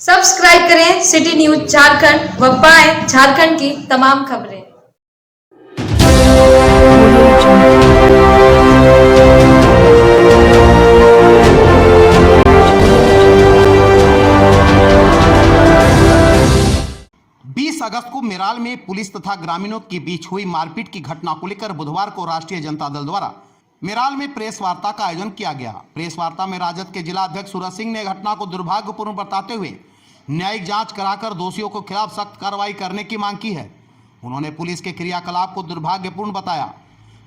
Subscribe करें city news Jharkhand व पाएं झारखंड की तमाम खबरें। 20 अगस्त को मेराल में पुलिस तथा ग्रामीणों के बीच हुई मारपीट की घटना को लेकर बुधवार को राष्ट्रीय जनता दल द्वारा मेराल में प्रेस वार्ता का आयोजन किया गया। प्रेस वार्ता में राजद के जिला अध्यक्ष सूरज सिंह ने घटना को दुर्भाग्यपूर्ण बताते हुए न्यायिक जांच कराकर दोषियों को खिलाफ सख्त कार्रवाई करने की मांग की है। उन्होंने पुलिस के क्रियाकलाप को दुर्भाग्यपूर्ण बताया।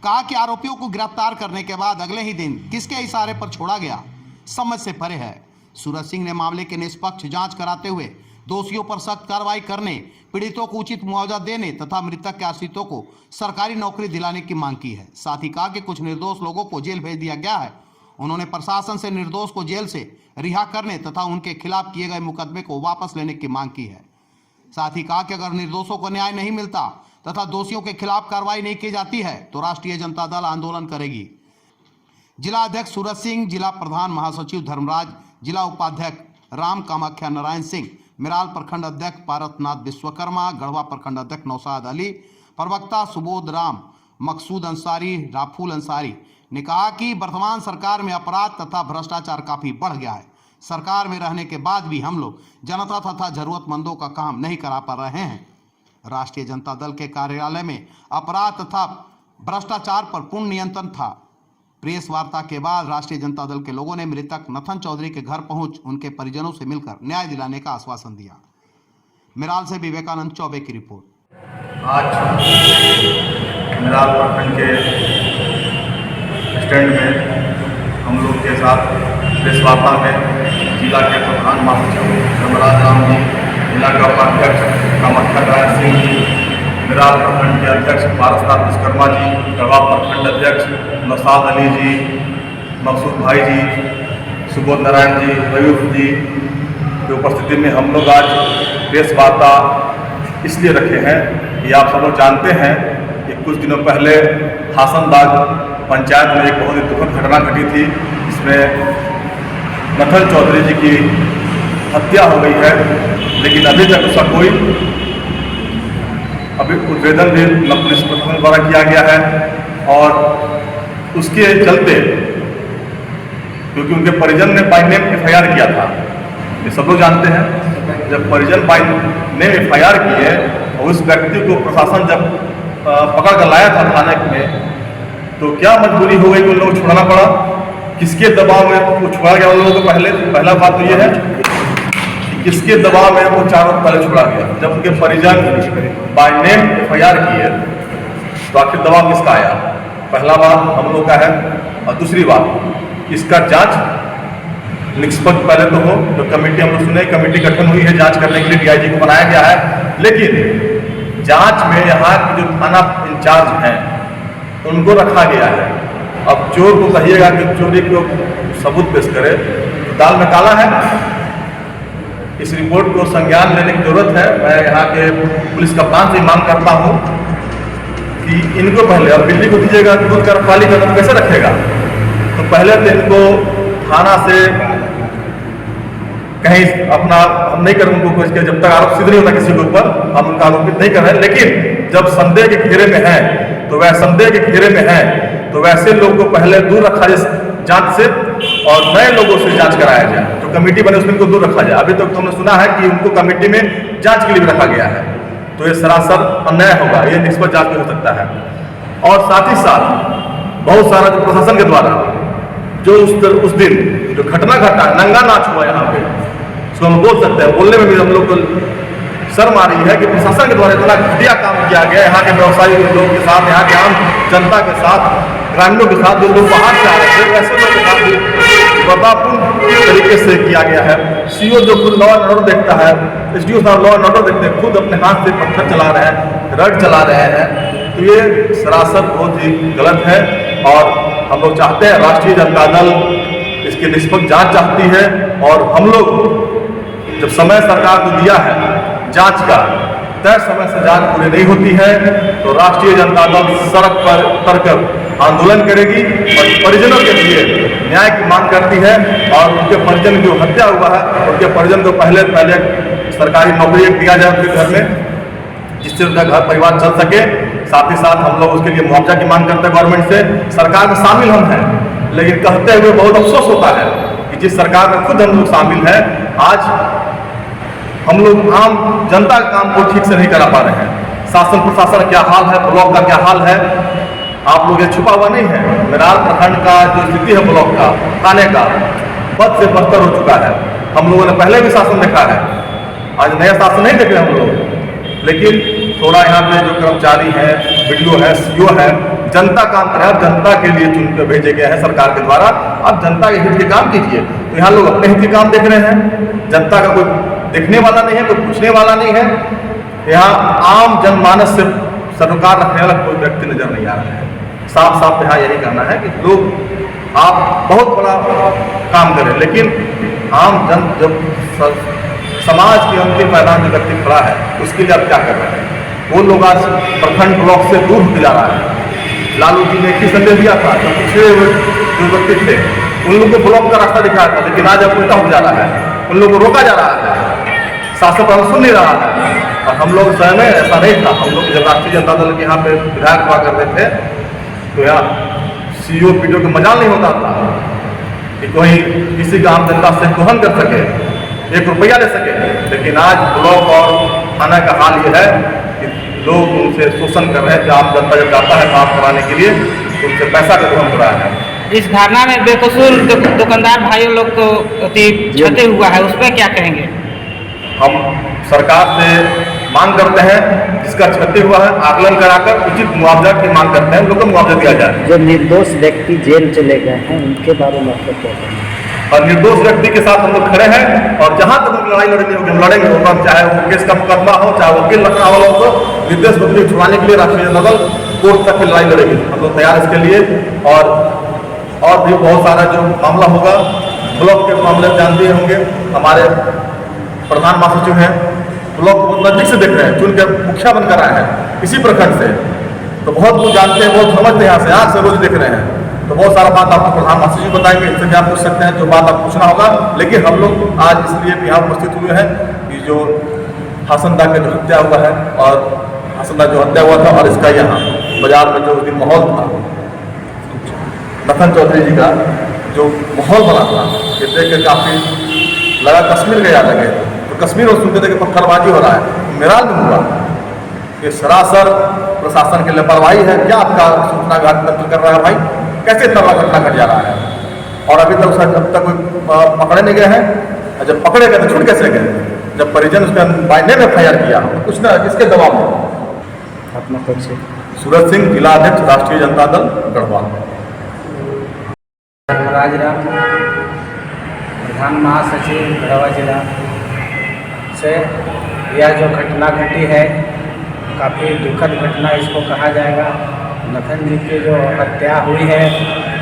कहा कि आरोपियों को गिरफ्तार करने के बाद अगले ही दिन किसके इशारे पर छोड़ा गया समझ से परे है। सूरज सिंह ने मामले की निष्पक्ष जांच कराते हुए दोषियों पर सख्त कार्रवाई करने, पीड़ितों को उचित मुआवजा देने तथा मृतक के आश्रितों को सरकारी नौकरी दिलाने की मांग की है। साथ ही कहा कि कुछ निर्दोष लोगों को जेल भेज दिया गया है। उन्होंने प्रशासन से निर्दोष को जेल से रिहा करने तथा उनके खिलाफ किए गए मुकदमे को वापस लेने की मांग की है। साथ ही कहा कि अगर निर्दोषों को न्याय नहीं मिलता तथा दोषियों के खिलाफ कार्रवाई नहीं की जाती है तो राष्ट्रीय जनता दल आंदोलन करेगी। जिला अध्यक्ष सूरज सिंह, जिला प्रधान महासचिव धर्मराज, जिला उपाध्यक्ष राम कामाख्या नारायण सिंह, मेराल प्रखंड अध्यक्ष पारसनाथ विश्वकर्मा, गढ़वा प्रखंड अध्यक्ष नौशाद अली, प्रवक्ता सुबोध राम, मकसूद अंसारी, राफुल अंसारी ने कहा कि वर्तमान सरकार में अपराध तथा भ्रष्टाचार काफी बढ़ गया है। सरकार में रहने के बाद भी हम लोग जनता तथा जरूरतमंदों का काम नहीं करा पा रहे हैं। राष्ट्रीय जनता दल के कार्यालय में अपराध तथा भ्रष्टाचार पर पूर्ण नियंत्रण था। प्रेस वार्ता के बाद राष्ट्रीय जनता दल के लोगों ने मृतक नथन चौधरी के घर पहुंच उनके परिजनों से मिलकर न्याय दिलाने का आश्वासन दिया। मेराल से विवेकानंद चौबे की रिपोर्ट। आज मेराल प्रखंड के स्टैंड में हम लोग के साथ प्रेस वार्ता में जिला के प्रधान महासचिव धर्मराज राम जी, जिला का उपाध्यक्ष कामाख्या नारायण सिंह जी, मेराल प्रखंड के अध्यक्ष पारसनाथ विश्वकर्मा जी, गढ़वा प्रखंड अध्यक्ष नौशाद अली जी, मकसूद भाई जी, सुबोध नारायण जी, रयूफ जी की उपस्थिति में हम लोग आज प्रेस वार्ता इसलिए रखे हैं कि आप सब लोग जानते हैं कि कुछ दिनों पहले हासनबाग पंचायत में एक बहुत ही दुखद घटना घटी थी, जिसमें नथन चौधरी जी की हत्या हो गई है, लेकिन अभी तक उसका कोई उद्भेदन भी पुलिस प्रशासन द्वारा किया गया है। और उसके चलते क्योंकि उनके परिजन ने बाय नेम FIR किया था, ये सब लोग जानते हैं। जब परिजन बाय नेम FIR किए और उस व्यक्ति को प्रशासन जब पकड़ कर लाया था थाने में, तो क्या मजबूरी हो गई कि उन लोगों को छोड़ना पड़ा। किसके दबाव में वो छोड़ा गया उन लोगों को? पहला बात तो ये है कि किसके दबाव में वो चारों पहले छोड़ा गया। जब उनके परिजन बाय नेम FIR किए तो आखिर दबाव किसका आया? पहला बात हम लोग का है। और दूसरी बात, इसका जांच निष्पक्ष पहले तो हो। जो कमेटी हम लोग सुने, कमेटी गठन हुई है जांच करने के लिए, DIG को बनाया गया है, लेकिन जांच में यहाँ की जो थाना इंचार्ज हैं उनको रखा गया है। अब चोर को कहिएगा कि चोरी को सबूत पेश करे, तो दाल में काला है। इस रिपोर्ट को संज्ञान लेने की जरूरत है। मैं यहाँ के पुलिस कप्तान से मांग करता हूँ कि इनको पहले, अब बिल्ली को दीजिएगा तो दूध का रखवाली करना कैसे रखेगा? तो पहले तो इनको थाना से कहीं अपना हम नहीं करें उनको कुछ, जब तक आरोप सिद्ध नहीं होता किसी के ऊपर हम उनका आरोपित नहीं कर रहे हैं। लेकिन जब संदेह के घेरे में है तो वह संदेह के घेरे में है तो वैसे लोग को पहले दूर रखा जाए जांच से और नए लोगों से जांच कराया जाए। जो कमेटी बने उसमें उनको दूर रखा जाए। अभी तक तो हमने सुना है कि उनको कमेटी में जांच के लिए भी रखा गया है, तो ये सरासर अन्याय होगा। ये निष्पक्ष जांच भी हो सकता है। और साथ ही साथ बहुत सारा जो प्रशासन के द्वारा जो उस दिन जो घटना घटा, नंगा नाच हुआ यहाँ पे, उसको हम बोल सकते हैं, बोलने में भी हम लोग को शर्म आ रही है कि प्रशासन के द्वारा इतना घटिया काम किया गया। यहाँ के व्यवसायी लोगों के साथ, यहाँ के आम जनता के साथ, ग्रामीणों के साथ, जो लोग बाहर से आ रहे थे ऐसे लोगों के साथ भी बर्बादपूर्ण तरीके से किया गया है। CO जो खुद लॉ एंड ऑर्डर देखता है, SDO साहब लॉ एंड ऑर्डर देखते हैं, खुद अपने हाथ से पत्थर चला रहे हैं, रड चला रहे हैं। तो ये सरासर बहुत ही गलत है और हम लोग चाहते हैं, राष्ट्रीय जनता दल इसकी निष्पक्ष जांच चाहती है। और हम लोग जब समय सरकार को दिया है जांच का, तय समय से जांच पूरी नहीं होती है तो राष्ट्रीय जनता दल सड़क पर उतरकर आंदोलन करेगी और परिजनों के लिए न्याय की मांग करती है। और उनके परिजन जो हत्या हुआ है, उनके परिजन को पहले सरकारी नौकरी दिया जाए उनके घर में, जिससे उनका घर परिवार चल सके। साथ ही साथ हम लोग उसके लिए मुआवजा की मांग करते हैं गवर्नमेंट से। सरकार में शामिल हम हैं, लेकिन कहते हुए बहुत अफसोस होता है कि जिस सरकार में खुद हम लोग शामिल हैं, आज हम लोग आम जनता के काम को ठीक से नहीं करा पा रहे हैं। शासन प्रशासन का क्या हाल है, ब्लॉक का क्या हाल है, आप लोग ये छुपा हुआ नहीं है। मेराल प्रखंड का जो स्थिति है ब्लॉक का, थाने का, बद से बदतर हो चुका है। हम लोगों ने पहले भी शासन देखा है, आज नया शासन नहीं देख रहे हम लोग। लेकिन थोड़ा यहाँ पे जो कर्मचारी हैं, BDO है, CO है, जनता काम कर रहा है, जनता के लिए चुन कर भेजे गए हैं सरकार के द्वारा। आप जनता के हित के काम कीजिए। तो यहाँ लोग अपने हित के काम देख रहे हैं, जनता का कोई देखने वाला नहीं है, कोई पूछने वाला नहीं है। यहाँ आम जनमानस से सरोकार रखने वाला कोई व्यक्ति नजर नहीं आ रहा है। साफ साफ यहाँ यही कहना है कि लोग आप बहुत बड़ा काम करें, लेकिन आम जन जब समाज के अंतिम मैदान में व्यक्ति खड़ा है, उसके लिए आप क्या कर रहे हैं? वो लोग आज प्रखंड ब्लॉक से दूर होते जा रहा है। लालू जी ने एक ही संदेश दिया था, जो पिछले जो व्यक्ति थे उन लोगों को ब्लॉक का रास्ता दिखाया था, लेकिन आज अब उल्टा हो जा रहा है, उन लोगों को रोका जा रहा है, शासन पर सुन नहीं रहा है। और हम लोग समय में ऐसा नहीं था। हम लोग जब राष्ट्रीय जनता दल के यहाँ पे विधायक हुआ करते थे, तो यहाँ CO PDO का मजाल नहीं होता था कि कोई किसी का आम जनता से दोहन कर सके, 1 रुपया ले सके। लेकिन आज ब्लॉक और थाना का हाल ये है कि लोग उनसे शोषण कर रहे हैं। आम जनता जब जाता है काम कराने के लिए, तो उनसे पैसा का दोहन हो रहा है। इस धरना में बेकसूर दुकानदार भाइयों लोग को क्षति हुआ है, उस पर क्या कहेंगे? हम सरकार से मांग करते हैं, जिसका क्षति हुआ है आकलन कराकर उचित मुआवजा की मांग करते हैं, उन लोग को मुआवजा दिया जाए। जो निर्दोष व्यक्ति जेल चले गए हैं, उनके बारे में आपको क्या कहना है? और निर्दोष व्यक्ति के साथ हम लोग खड़े हैं, और जहां तक उनकी लड़ाई लड़नी होगी हम लड़ेंगे। होगा चाहे वो केस का मुकदमा हो, चाहे वकील रखना वाला हो, तो निर्दोष व्यक्ति को छुड़ाने के लिए राष्ट्रीय जनता दल कोर्ट तक की लड़ाई लड़ेगी। हम लोग तैयार इसके लिए। और भी बहुत सारा जो मामला होगा, ब्लॉक के मामले जानते होंगे, हमारे प्रधान महासचिव हैं, ब्लॉक को बहुत नजदीक से देख रहे हैं, चुन के मुखिया बनकर आए हैं इसी प्रखंड से, तो बहुत कुछ जानते हैं, बहुत समझते हैं। यहाँ से आँख से रोज देख रहे हैं, तो बहुत सारा बात आपको प्रधान महासचिव बताएंगे, इससे क्या पूछ सकते हैं, जो बात आप पूछना होगा। लेकिन हम लोग आज इसलिए यहाँ उपस्थित हुए हैं कि जो हसनदा का जो हत्या हुआ है, और हसनदा जो हत्या हुआ था, और इसका यहाँ बाजार में जो उस दिन माहौल था, नथन चौधरी जी का जो माहौल बना था, ये देख के काफ़ी लगा कश्मीर गया लगे। तो कश्मीर और सुनते थे कि पत्थरबाजी हो रहा है, मेराल में हुआ। ये सरासर प्रशासन की लापरवाही है। क्या आपका सूचना विभाग तंत्र कर रहा है भाई? कैसे इतना बड़ा घटना घट जा रहा है, और अभी तक उसका जब तक कोई पकड़े नहीं गए हैं, और जब पकड़े गए तो छूट कैसे गए? जब परिजन उसका बाय नेम FIR किया, कुछ ना किसके दबाव में? अपना परिचय। सूरज सिंह, जिला अध्यक्ष, राष्ट्रीय जनता दल, गढ़वाल। धर्मराज राम, प्रधान महासचिव गढ़वा जिला से यह जो घटना घटी है, काफ़ी दुखद घटना इसको कहा जाएगा। नथन जी की जो हत्या हुई है,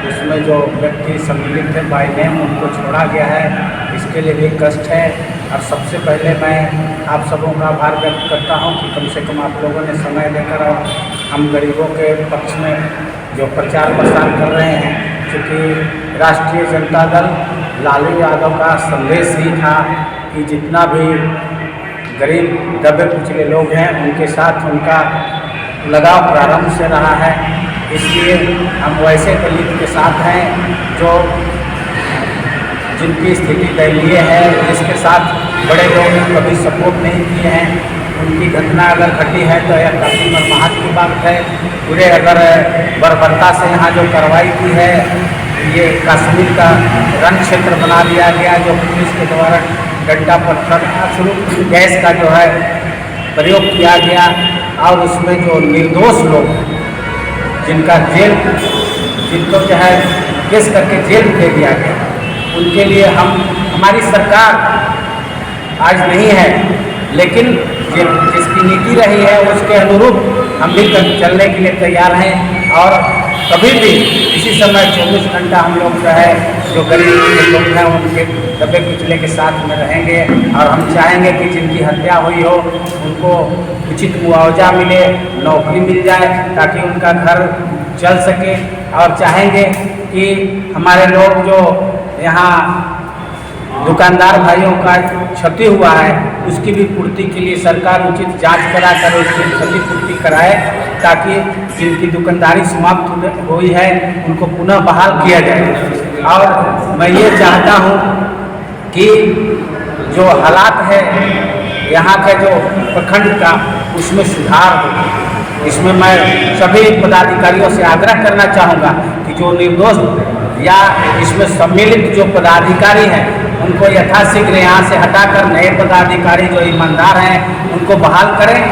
उसमें जो व्यक्ति सम्मिलित थे बाय नेम, उनको छोड़ा गया है, इसके लिए भी कष्ट है। और सबसे पहले मैं आप सबों का आभार व्यक्त करता हूं कि कम से कम आप लोगों ने समय देकर हम गरीबों के पक्ष में जो प्रचार प्रसार कर रहे हैं। क्योंकि राष्ट्रीय जनता दल लालू यादव का संदेश ही था कि जितना भी गरीब दबे कुचले लोग हैं, उनके साथ उनका लगाव प्रारंभ से रहा है। इसलिए हम वैसे दलित के साथ हैं जो जिनकी स्थिति दयनीय है, जिसके साथ बड़े लोग ने कभी सपोर्ट नहीं किए हैं, उनकी घटना अगर घटी है तो यह काफ़ी मर्माहत की बात है। पूरे अगर बर्बरता से यहाँ जो कार्रवाई की है, ये कश्मीर का रण क्षेत्र बना दिया गया, जो पुलिस के द्वारा डंडा पत्थर शुरू गैस का जो है प्रयोग किया गया, और उसमें जो निर्दोष लोग जिनको जो है केस करके जेल दे दिया गया, उनके लिए हमारी सरकार आज नहीं है, लेकिन जिसकी नीति रही है उसके अनुरूप हम भी चलने के लिए तैयार हैं। और कभी भी इसी समय 24 घंटा हम लोग जो है जो गरीब लोग हैं उनके दबे कुचले के साथ में रहेंगे। और हम चाहेंगे कि जिनकी हत्या हुई हो उनको उचित मुआवजा मिले, नौकरी मिल जाए, ताकि उनका घर चल सके। और चाहेंगे कि हमारे लोग जो यहाँ दुकानदार भाइयों का क्षति हुआ है उसकी भी पूर्ति के लिए सरकार उचित जांच कराकर उसकी क्षतिपूर्ति कराए, ताकि जिनकी दुकानदारी समाप्त हुई है उनको पुनः बहाल किया जाए। और मैं ये चाहता हूँ कि जो हालात है यहाँ के जो प्रखंड का उसमें सुधार हो। इसमें मैं सभी पदाधिकारियों से आग्रह करना चाहूँगा कि जो निर्दोष या इसमें सम्मिलित जो पदाधिकारी हैं उनको यथाशीघ्र यहाँ से हटाकर नए पदाधिकारी जो ईमानदार हैं उनको बहाल करें।